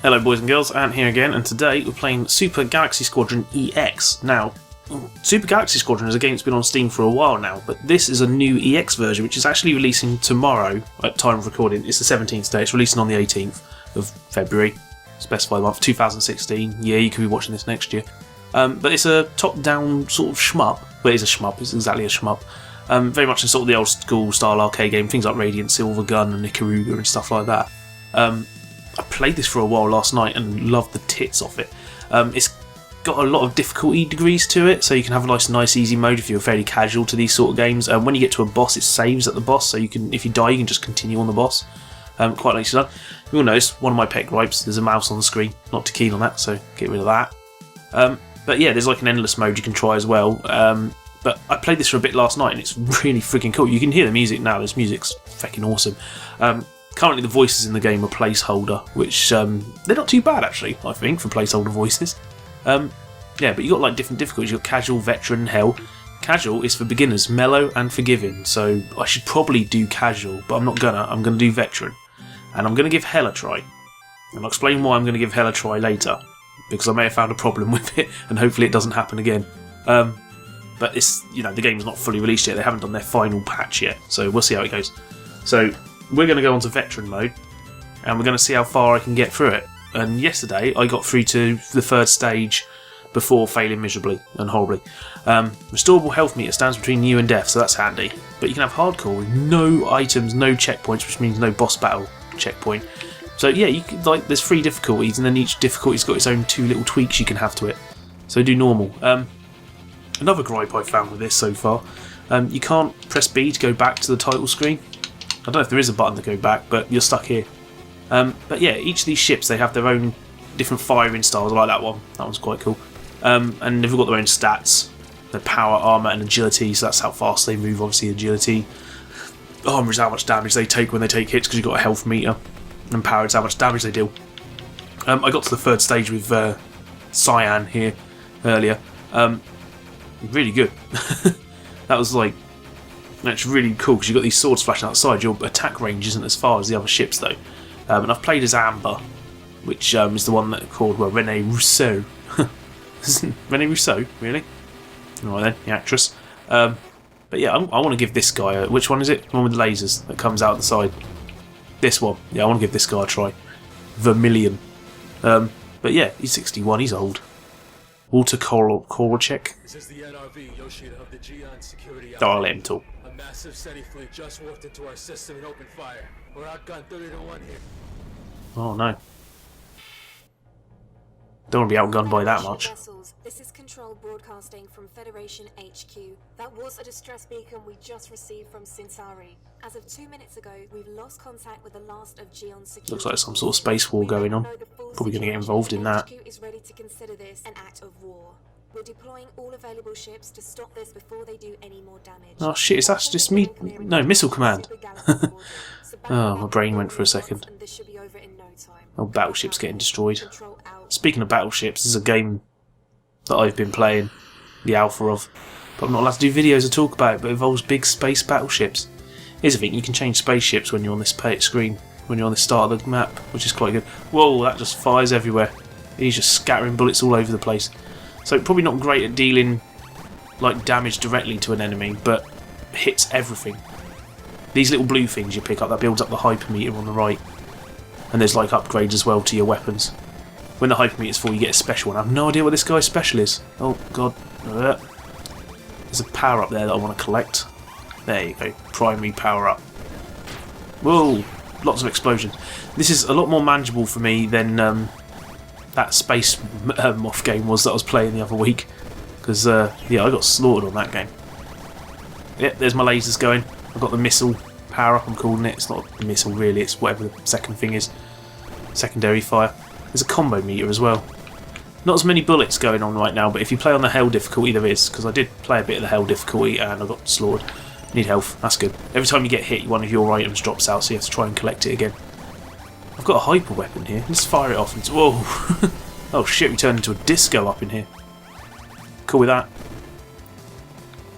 Hello boys and girls, Ant here again, and today we're playing Super Galaxy Squadron EX. Now, Super Galaxy Squadron is a game that's been on Steam for a while now, but this is a new EX version which is actually releasing tomorrow at time of recording. It's the 17th day, it's releasing on the 18th of February, specified month, 2016. Yeah, you could be watching this next year. But it's a top-down sort of shmup. Well, it is a shmup, it's exactly a shmup. Very much in sort of the old school style arcade game, things like Radiant Silver Gun and Ikaruga and stuff like that. I played this for a while last night and loved the tits off it. It's got a lot of difficulty degrees to it, so you can have a nice easy mode if you're fairly casual to these sort of games. When you get to a boss, it saves at the boss, so you can, if you die, you can just continue on the boss. Quite nicely done. You'll notice one of my pet gripes: there's a mouse on the screen. Not too keen on that, so get rid of that. But yeah, there's like an endless mode you can try as well. But I played this for a bit last night, and it's really freaking cool. You can hear the music now. This music's fucking awesome. Currently, the voices in the game are placeholder, which they're not too bad actually. I think for placeholder voices. Yeah, but you got like different difficulties. You got casual, veteran, hell. Casual is for beginners, mellow, and forgiving. So I should probably do casual, but I'm not gonna. I'm gonna do veteran, and I'm gonna give hell a try. And I'll explain why I'm gonna give hell a try later, because I may have found a problem with it, and hopefully it doesn't happen again. But it's, you know, the game's not fully released yet. They haven't done their final patch yet, so we'll see how it goes. So we're going to go on to veteran mode, and we're going to see how far I can get through it. And yesterday I got through to the third stage before failing miserably and horribly. Restorable health meter stands between you and death, so that's handy. But you can have hardcore with no items, no checkpoints, which means no boss battle checkpoint. So yeah, you can, like, there's 3 difficulties, and then each difficulty's got its own 2 little tweaks you can have to it. So do normal. Another gripe I've found with this so far, you can't press B to go back to the title screen. I don't know if there is a button to go back, but you're stuck here. But yeah, each of these ships, they have their own different firing styles. I like that one. That one's quite cool. And they've all got their own stats. Their power, armour and agility, so that's how fast they move, obviously agility. Armour is how much damage they take when they take hits, because you've got a health meter. And power is how much damage they deal. I got to the third stage with Cyan here earlier. Really good. That was like... That's really cool, because you've got these swords flashing outside. Your attack range isn't as far as the other ships, though. And I've played as Amber, which is the one that called, well, Rene Rousseau. Rene Rousseau, really? Alright then, the actress. But yeah, I want to give this guy which one is it? The one with the lasers that comes out the side. This one. Yeah, I want to give this guy a try. Vermilion. But yeah, he's 61, he's old. Walter Korolchek. Oh, I'll let him talk. A massive SETI fleet just walked into our system and opened fire. We're outgunned 30 to 1 here. Oh no. Don't want to be outgunned by that much. Vessels. This is Control broadcasting from Federation HQ. That was a distress beacon we just received from Centauri. As of 2 minutes ago, we've lost contact with the last of Geon's security. Looks like some sort of space war going on. Probably going to get involved in that. HQ is ready to consider this an act of war. We're deploying all available ships to stop this before they do any more damage. Oh shit, is that just me? No, Missile Command. Oh, my brain went for a second. Oh, battleships getting destroyed. Speaking of battleships, this is a game that I've been playing, the alpha of, but I'm not allowed to do videos or talk about it, but it involves big space battleships. Here's the thing, you can change spaceships when you're on this screen, when you're on the start of the map, which is quite good. Whoa, that just fires everywhere. He's just scattering bullets all over the place. So probably not great at dealing like damage directly to an enemy, but hits everything. These little blue things you pick up, that builds up the hypermeter on the right. And there's like upgrades as well to your weapons. When the hypermeter's full, you get a special one. I have no idea what this guy's special is. Oh god. There's a power up there that I want to collect. There you go. Primary power up. Whoa! Lots of explosions. This is a lot more manageable for me than that Space Moth game was that I was playing the other week. Because, yeah, I got slaughtered on that game. Yep, there's my lasers going. I've got the missile power up, I'm calling it. It's not a missile really, it's whatever the second thing is. Secondary fire. There's a combo meter as well. Not as many bullets going on right now, but if you play on the hell difficulty there is, because I did play a bit of the hell difficulty and I got slaughtered. Need health, that's good. Every time you get hit, one of your items drops out, so you have to try and collect it again. I've got a hyper weapon here. Let's fire it off. And whoa! Oh shit, we turned into a disco up in here. Cool with that.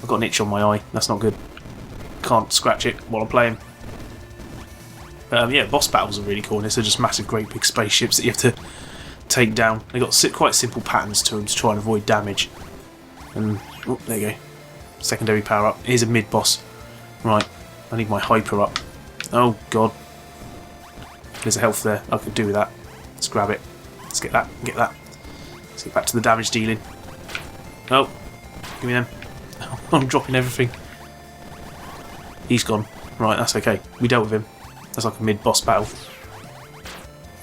I've got an itch on my eye. That's not good. Can't scratch it while I'm playing. Yeah, boss battles are really cool, and they're just massive, great big spaceships that you have to take down. They've got quite simple patterns to them to try and avoid damage. And, oh, there you go. Secondary power up. Here's a mid-boss. Right, I need my hyper up. Oh, God. There's a health there. I could do with that. Let's grab it. Let's get that. Get that. Let's get back to the damage dealing. Oh, give me them. I'm dropping everything. He's gone. Right, that's okay. We dealt with him. That's like a mid-boss battle.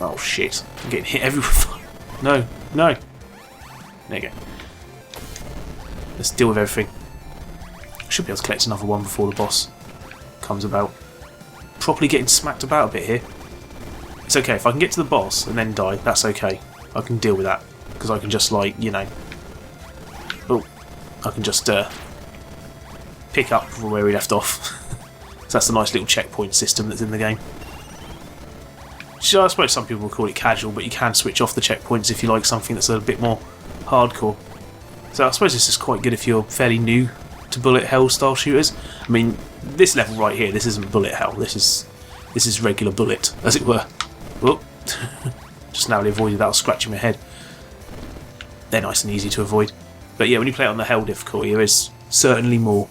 Oh, shit. I'm getting hit everywhere. No, no. There you go. Let's deal with everything. I should be able to collect another one before the boss comes about. Properly getting smacked about a bit here. It's okay, if I can get to the boss and then die, that's okay. I can deal with that. Because I can just, like, you know... Oh, I can just pick up from where we left off. So that's the nice little checkpoint system that's in the game. So I suppose some people will call it casual, but you can switch off the checkpoints if you like something that's a bit more hardcore. So I suppose this is quite good if you're fairly new to bullet hell style shooters. I mean, this level right here, this isn't bullet hell. This is regular bullet, as it were. Whoop. Just narrowly avoided that. I was scratching my head. They're nice and easy to avoid. But yeah, when you play it on the hell difficulty, there is certainly more.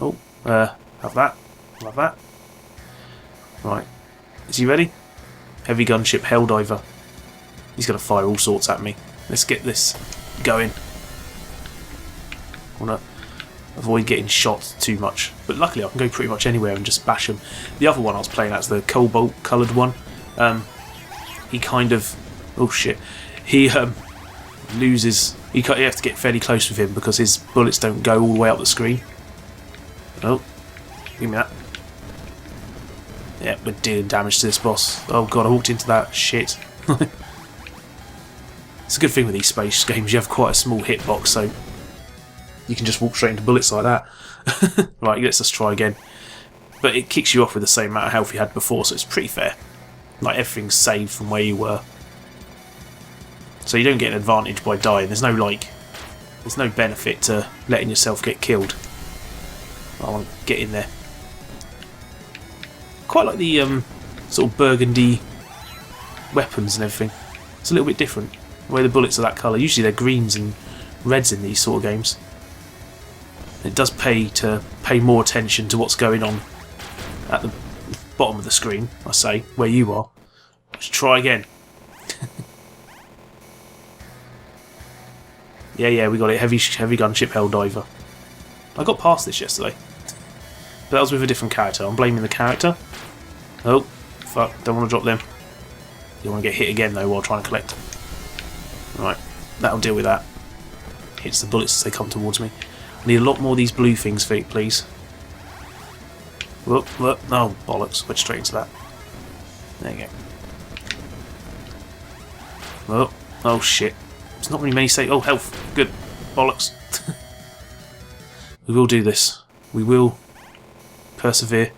Oh, have that. Love that. Right. Is he ready? Heavy gunship Helldiver. He's going to fire all sorts at me. Let's get this going. I want to avoid getting shot too much. But luckily I can go pretty much anywhere and just bash him. The other one I was playing at's the cobalt coloured one. He kind of... Oh shit. He loses... You have to get fairly close with him because his bullets don't go all the way up the screen. Oh. Give me that. Yeah, we're dealing damage to this boss. Oh god, I walked into that. Shit. It's a good thing with these space games, you have quite a small hitbox, so you can just walk straight into bullets like that. Right, let's just try again. But it kicks you off with the same amount of health you had before, so it's pretty fair. Like, everything's saved from where you were. So you don't get an advantage by dying. There's no benefit to letting yourself get killed. I want to get in there. Quite like the sort of burgundy weapons and everything. It's a little bit different. The way the bullets are that colour. Usually they're greens and reds in these sort of games. It does pay to pay more attention to what's going on at the bottom of the screen, I say, where you are. Let's try again. Yeah, we got it. Heavy gunship Helldiver. I got past this yesterday. But that was with a different character. I'm blaming the character. Oh, fuck. Don't want to drop them. You want to get hit again, though, while trying to collect. Right. That'll deal with that. Hits the bullets as they come towards me. I need a lot more of these blue things, please. Whoop, whoop. Oh, bollocks. Went straight into that. There you go. Oh, shit. There's not really many say. Oh, health. Good. Bollocks. We will do this. We will persevere.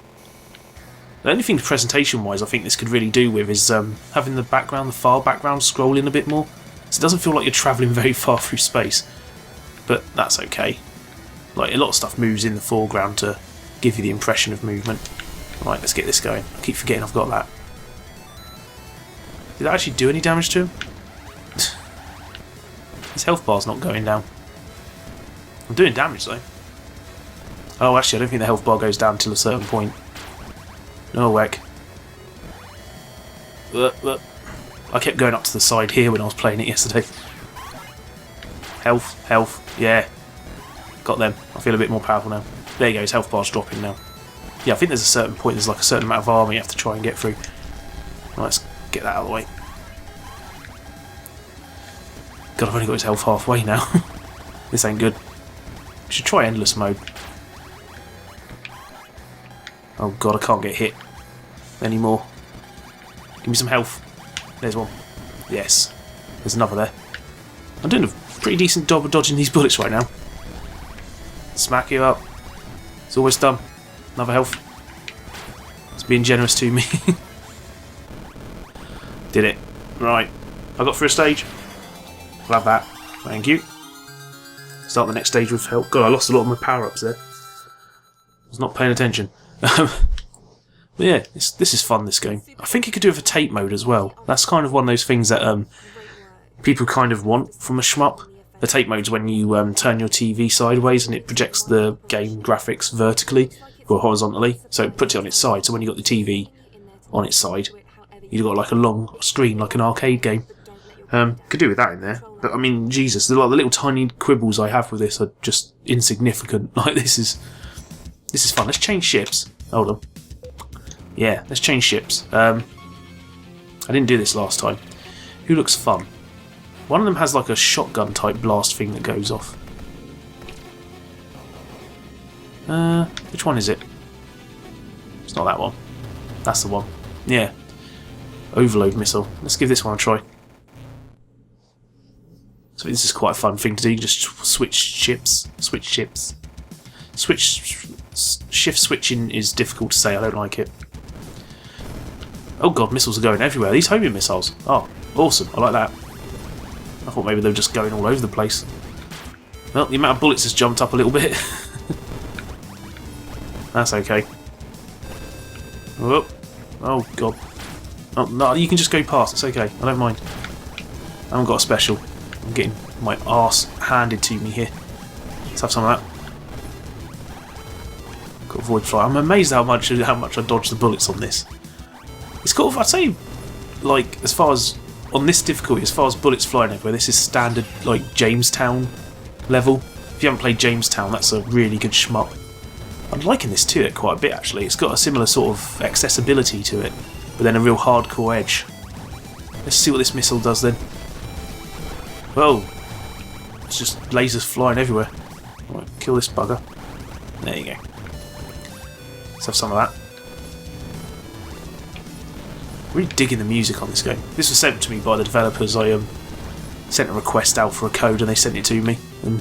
The only thing presentation-wise I think this could really do with is having the file background scroll in a bit more. So it doesn't feel like you're travelling very far through space. But that's okay. Like, a lot of stuff moves in the foreground to give you the impression of movement. Right, let's get this going. I keep forgetting I've got that. Did that actually do any damage to him? His health bar's not going down. I'm doing damage though. Oh, actually, I don't think the health bar goes down till a certain point. No heck. I kept going up to the side here when I was playing it yesterday. Health, yeah. Got them. I feel a bit more powerful now. There you go, his health bar's dropping now. Yeah, I think there's a certain point, there's like a certain amount of armor you have to try and get through. Right, let's get that out of the way. God, I've only got his health halfway now. This ain't good. We should try endless mode. Oh god, I can't get hit anymore. Give me some health. There's one. Yes. There's another there. I'm doing a pretty decent job of dodging these bullets right now. Smack you up. It's almost done. Another health. It's being generous to me. Did it. Right. I got through a stage. I'll have that. Thank you. Start the next stage with help. God, I lost a lot of my power-ups there. I was not paying attention. But yeah, this is fun, this game. I think it could do with a tape mode as well. That's kind of one of those things that people kind of want from a shmup. The tape mode's when you turn your TV sideways and it projects the game graphics vertically or horizontally, so it puts it on its side. So when you got the TV on its side, you've got like a long screen, like an arcade game. Could do with that in there, but I mean, Jesus, the little tiny quibbles I have with this are just insignificant. Like this is fun. Let's change ships. Hold on. Yeah, let's change ships. I didn't do this last time. Who looks fun? One of them has like a shotgun type blast thing that goes off. Which one is it? It's not that one. That's the one. Yeah. Overload missile. Let's give this one a try. So this is quite a fun thing to do. You just switch ships. Shift switching is difficult to say. I don't like it. Oh god, missiles are going everywhere. These homing missiles. Oh, awesome. I like that. I thought maybe they were just going all over the place. Well, the amount of bullets has jumped up a little bit. That's okay. Oh, oh god. Oh, no, you can just go past. It's okay. I don't mind. I haven't got a special. I'm getting my arse handed to me here. Let's have some of that. Got void fly. I'm amazed how much I dodge the bullets on this. It's kind of, I'd say, like, as far as on this difficulty, as far as bullets flying everywhere, this is standard like Jamestown level. If you haven't played Jamestown, that's a really good shmup. I'm liking this to it quite a bit actually. It's got a similar sort of accessibility to it, but then a real hardcore edge. Let's see what this missile does then. Whoa! It's just lasers flying everywhere. Right, kill this bugger. There you go. Let's have some of that. Really digging the music on this game. This was sent to me by the developers. I sent a request out for a code and they sent it to me. And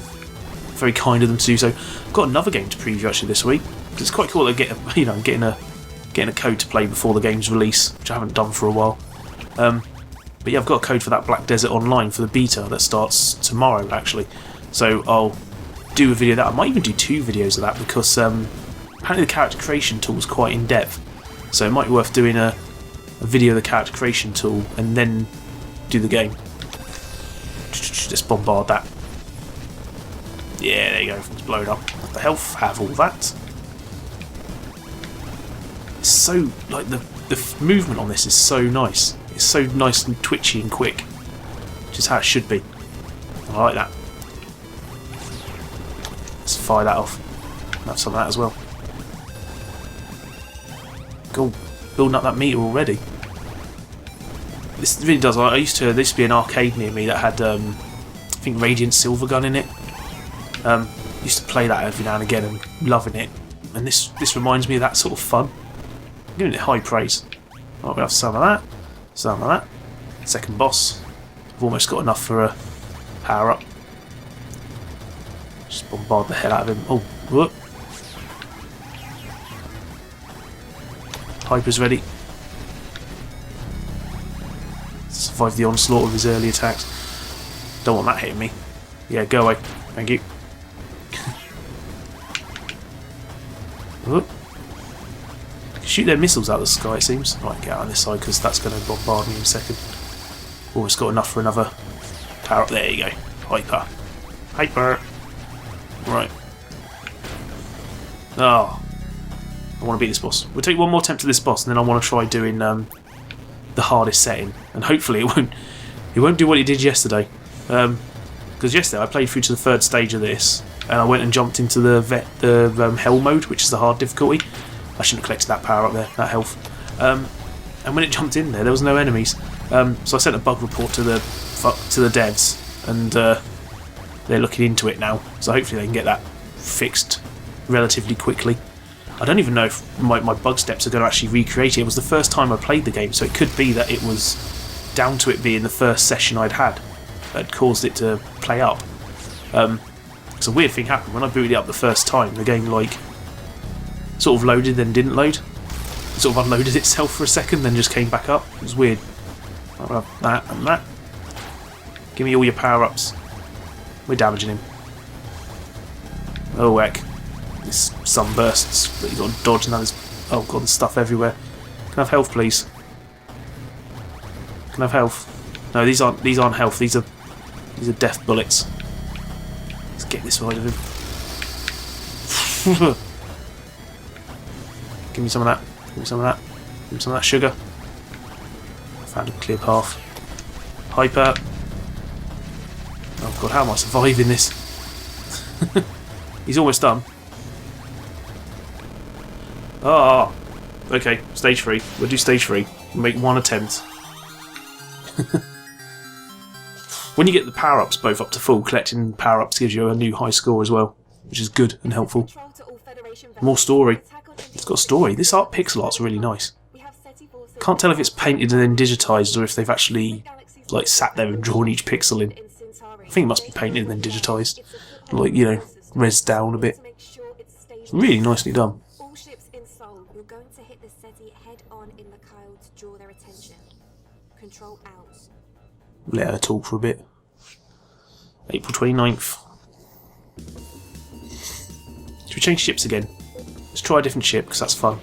very kind of them to do so. I've got another game to preview actually this week. It's quite cool to get getting a code to play before the game's release, which I haven't done for a while. But yeah, I've got a code for that Black Desert Online for the beta that starts tomorrow actually. So I'll do a video of that. I might even do 2 videos of that because apparently the character creation tool is quite in depth. So it might be worth doing a video of the character creation tool and then do the game. Just bombard that. Yeah, there you go, everything's blown up. What the health? Have all that. It's so, like, the movement on this is so nice. It's so nice and twitchy and quick. Which is how it should be. I like that. Let's fire that off. Have some of that as well. Cool. Building up that meter already. This really does. There used to be an arcade near me that had, I think, Radiant Silver Gun in it. Used to play that every now and again and loving it. And this reminds me of that sort of fun. I'm giving it high praise. Right, we have some of that. Some of that. Second boss. I've almost got enough for a power up. Just bombard the hell out of him. Oh, whoop. Hyper's ready. Survive the onslaught of his early attacks. Don't want that hitting me. Yeah, go away. Thank you. Whoop. Shoot their missiles out of the sky, it seems. Right, get out on this side because that's going to bombard me in a second. Almost got enough for another power up. There you go. Hyper. Hyper. Right. Oh. I want to beat this boss. We'll take one more attempt at this boss and then I want to try doing the hardest setting. And hopefully it won't do what it did yesterday. Because yesterday I played through to the 3rd stage of this and I went and jumped into the hell mode, which is the hard difficulty. I shouldn't have collected that power up there, that health. And when it jumped in there was no enemies. So I sent a bug report to the devs, and they're looking into it now. So hopefully they can get that fixed relatively quickly. I don't even know if my bug steps are going to actually recreate it. It was the first time I played the game, so it could be that it was down to it being the first session I'd had that caused it to play up. It's a weird thing happened when I booted it up the first time. The game like sort of loaded, then didn't load. It sort of unloaded itself for a second, then just came back up. It was weird. I'll have that and that. Give me all your power-ups. We're damaging him. Oh heck. This sunbursts that you got to dodge, and there's, oh god, there's stuff everywhere. Can I have health, please? Can I have health? No, these aren't health. These are death bullets. Let's get this side of him. Give me some of that. Give me some of that. Give me some of that sugar. Found a clear path. Hyper. Oh god, how am I surviving this? He's almost done. Ah, okay, stage 3. We'll do stage 3. We'll make one attempt. When you get the power-ups both up to full, collecting power-ups gives you a new high score as well, which is good and helpful. More story. It's got a story. This pixel art's really nice. Can't tell if it's painted and then digitised or if they've actually like sat there and drawn each pixel in. I think it must be painted and then digitised. Like, you know, rezzed down a bit. It's really nicely done. All ships in Seoul, you're going to hit the SETI head-on in Mikhail to draw their attention. Control out. Let her talk for a bit. April 29th. Should we change ships again? Let's try a different ship because that's fun.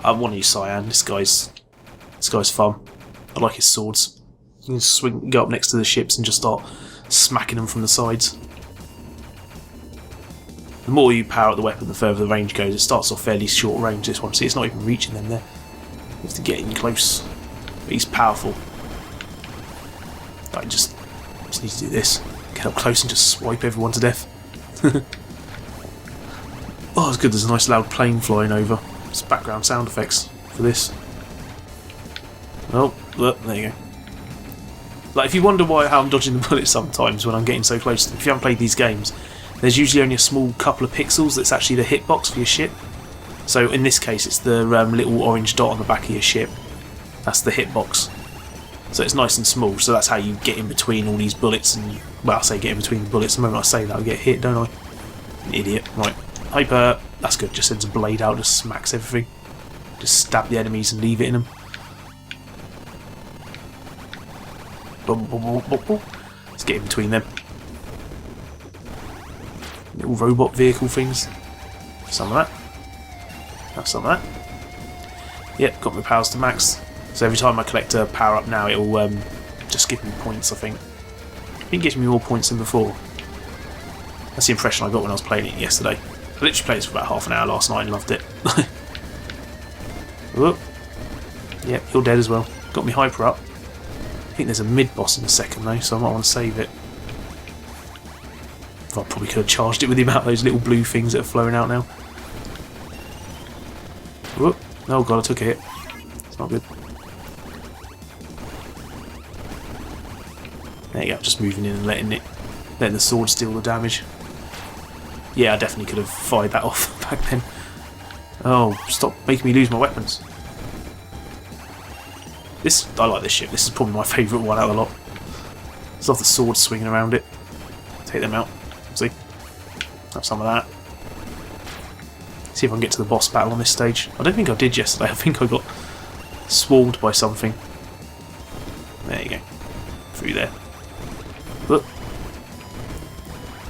I want to use Cyan. This guy's fun. I like his swords. You can go up next to the ships and just start smacking them from the sides. The more you power up the weapon, the further the range goes. It starts off fairly short range, this one. See, it's not even reaching them there. You have to get in close. But he's powerful. I just need to do this. Get up close and just swipe everyone to death. Oh, it's good. There's a nice loud plane flying over. It's background sound effects for this. Oh, look, there you go. Like, if you wonder how I'm dodging the bullets sometimes when I'm getting so close to them, if you haven't played these games, there's usually only a small couple of pixels that's actually the hitbox for your ship. So in this case, it's the little orange dot on the back of your ship. That's the hitbox. So it's nice and small, so that's how you get in between all these bullets and, well, I say get in between the bullets, the moment I say that I get hit, don't I? An idiot. Right. Hyper. That's good, just sends a blade out, just smacks everything. Just stab the enemies and leave it in them. Boom, boom, boom, boom, boom. Let's get in between them. Little robot vehicle things. Some of that. Have some of that. Yep, got my powers to max. So every time I collect a power up now, it'll just give me points, I think. I think it gives me more points than before. That's the impression I got when I was playing it yesterday. I literally played it for about half an hour last night and loved it. Whoop. Yep, you're dead as well. Got me hyper up. I think there's a mid-boss in a second though, so I might want to save it. I probably could have charged it with the amount of those little blue things that are flowing out now. Whoop. Oh god, I took a hit. It's not good. There you go, just moving in and letting the sword steal the damage. Yeah, I definitely could have fired that off back then. Oh, stop making me lose my weapons. I like this ship. This is probably my favourite one out of the lot. Just love the swords swinging around it. Take them out. See? Have some of that. See if I can get to the boss battle on this stage. I don't think I did yesterday. I think I got swarmed by something. There you go. Through there. Look.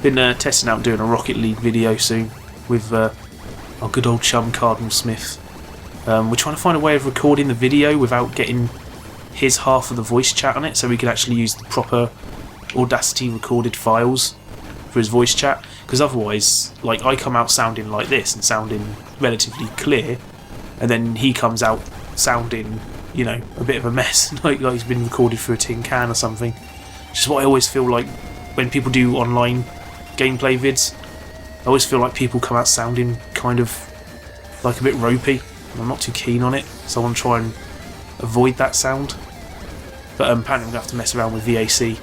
Been testing out doing a Rocket League video soon with our good old chum Cardinal Smith. We're trying to find a way of recording the video without getting his half of the voice chat on it, so we could actually use the proper Audacity recorded files for his voice chat, because otherwise, like, I come out sounding like this and sounding relatively clear, and then he comes out sounding, you know, a bit of a mess, like he's been recorded through a tin can or something. Which is what I always feel like when people do online gameplay vids. I always feel like people come out sounding kind of like a bit ropey. I'm not too keen on it, so I want to try and avoid that sound. But apparently I'm going to have to mess around with VAC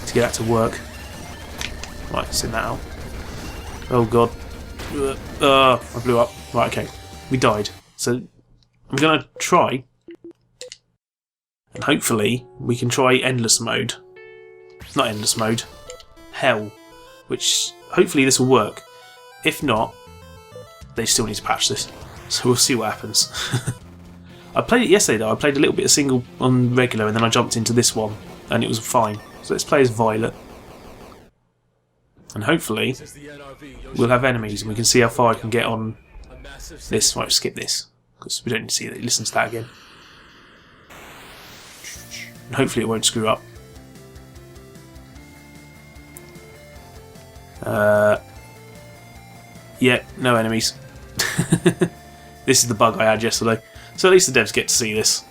to get that to work. Right, send that out. Oh god. I blew up. Right, okay. We died. So I'm going to try, and hopefully we can try endless mode. Not endless mode. Hell. Which, hopefully this will work. If not, they still need to patch this. So we'll see what happens. I played it yesterday though. I played a little bit of single on regular and then I jumped into this one and it was fine. So let's play as Violet. And hopefully we'll have enemies and we can see how far I can get on this. Right, skip this. because we don't need to see it. Listen to that again. And hopefully it won't screw up. Yeah, no enemies. This is the bug I had yesterday. So at least the devs get to see this.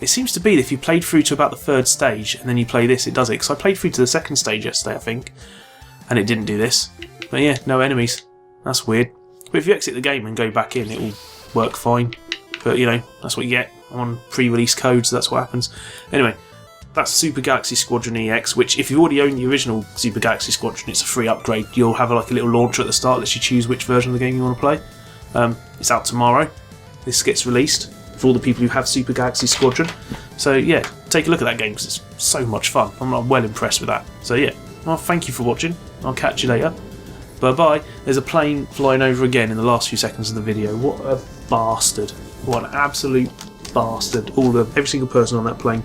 It seems to be that if you played through to about the 3rd stage and then you play this, it does it. Because I played through to the 2nd stage yesterday, I think, and it didn't do this. But yeah, no enemies. That's weird. But if you exit the game and go back in, it will work fine. But you know, that's what you get on pre-release codes. That's what happens. Anyway, that's Super Galaxy Squadron EX, which if you already own the original Super Galaxy Squadron, it's a free upgrade. You'll have like a little launcher at the start, lets you choose which version of the game you want to play. It's out tomorrow. This gets released for all the people who have Super Galaxy Squadron. So yeah, take a look at that game because it's so much fun. I'm well impressed with that. So yeah, well, thank you for watching. I'll catch you later. Bye bye. There's a plane flying over again in the last few seconds of the video. What a bastard. What an absolute bastard. Every single person on that plane.